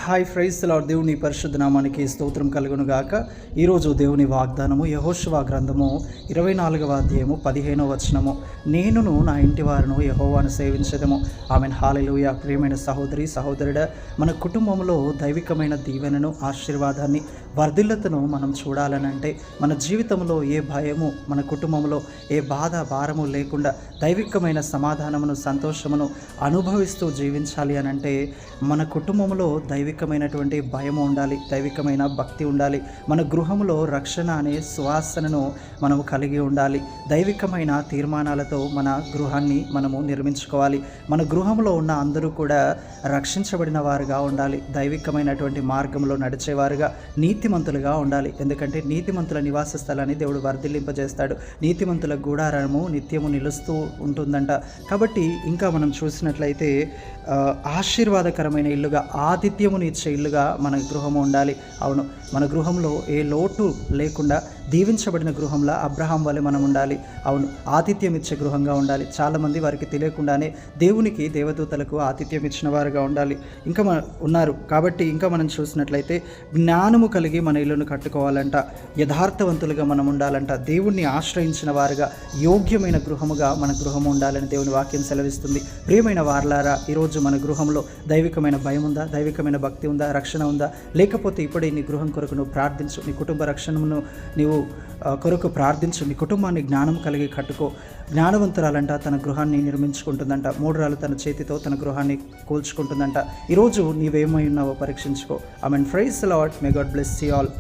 Hi prize lord. దేవుని పరిశుద్ధ నామానికి స్తోత్రం కలుగును గాక. ఈరోజు దేవుని వాగ్దానము యెహోషువ గ్రంథము 24వ అధ్యాయము 15వ వచనము. నేనును నా ఇంటి వారును యెహోవాను సేవించెదము. ఆమెన్. హల్లెలూయా. ప్రియమైన సహోదరి సహోదరుడా, మన కుటుంబంలో దైవికమైన దీవెనను ఆశీర్వాదాన్ని వర్ధిల్లతను మనం చూడాలనంటే మన జీవితంలో ఏ భయము, మన కుటుంబంలో ఏ బాధ భారము లేకుండా దైవికమైన సమాధానమును సంతోషమును అనుభవిస్తూ జీవించాలి అనంటే మన కుటుంబంలో దైవికమైనటువంటి భయము ఉండాలి, దైవికమైన భక్తి ఉండాలి. మన గృహంలో రక్షణ అనే సువాసనను మనము కలిగి ఉండాలి. దైవికమైన తీర్మానాలతో మన గృహాన్ని మనము నిర్మించుకోవాలి. మన గృహంలో ఉన్న అందరూ కూడా రక్షించబడిన వారుగా ఉండాలి. దైవికమైనటువంటి మార్గంలో నడిచేవారుగా, నీతిమంతులుగా ఉండాలి. ఎందుకంటే నీతిమంతుల నివాస స్థలాన్ని దేవుడు వర్ధిల్లింపజేస్తాడు. నీతిమంతుల గూడారము నిత్యము నిలుస్తూ ఉంటుందంట. కాబట్టి ఇంకా మనం చూసినట్లయితే ఆశీర్వాదకరమైన ఇల్లుగా, ఆతిథ్యముని ఇచ్చే ఇల్లుగా మన గృహము ఉండాలి. అవును, మన గృహంలో ఏ లోటు లేకుండా దీవించబడిన గృహంలో అబ్రహాం వలె మనం ఉండాలి. అవును, ఆతిథ్యం ఇచ్చే గృహంగా ఉండాలి. చాలామంది వారికి తెలియకుండానే దేవునికి, దేవదూతలకు ఆతిథ్యం ఇచ్చిన వారుగా ఉండాలి. ఇంకా ఉన్నారు. కాబట్టి ఇంకా మనం చూసినట్లయితే జ్ఞానము కలిగి మన ఇల్లును కట్టుకోవాలంట. యథార్థవంతులుగా మనం ఉండాలంట. దేవుణ్ణి ఆశ్రయించిన వారుగా, యోగ్యమైన గృహముగా మన గృహము ఉండాలని దేవుని వాక్యం సెలవిస్తుంది. ప్రియమైన వారలారా, ఈరోజు మన గృహంలో దైవికమైన భయం ఉందా? దైవికమైన భక్తి ఉందా? రక్షణ ఉందా? లేకపోతే ఇప్పుడే నీ గృహం కొరకు నువ్వు ప్రార్థించు. నీ కుటుంబ రక్షణను నీవు కొరకు ప్రార్థించు. నీ కుటుంబాన్ని జ్ఞానం కలిగి కట్టుకో. జ్ఞానవంతురాలంట తన గృహాన్ని నిర్మించుకుంటుందంట. మూఢురాలు తన చేతితో తన గృహాన్ని కూల్చుకుంటుందంట. ఈరోజు నీవేమై ఉన్నావో పరీక్షించుకో. Amen. Praise the Lord. May God bless you all.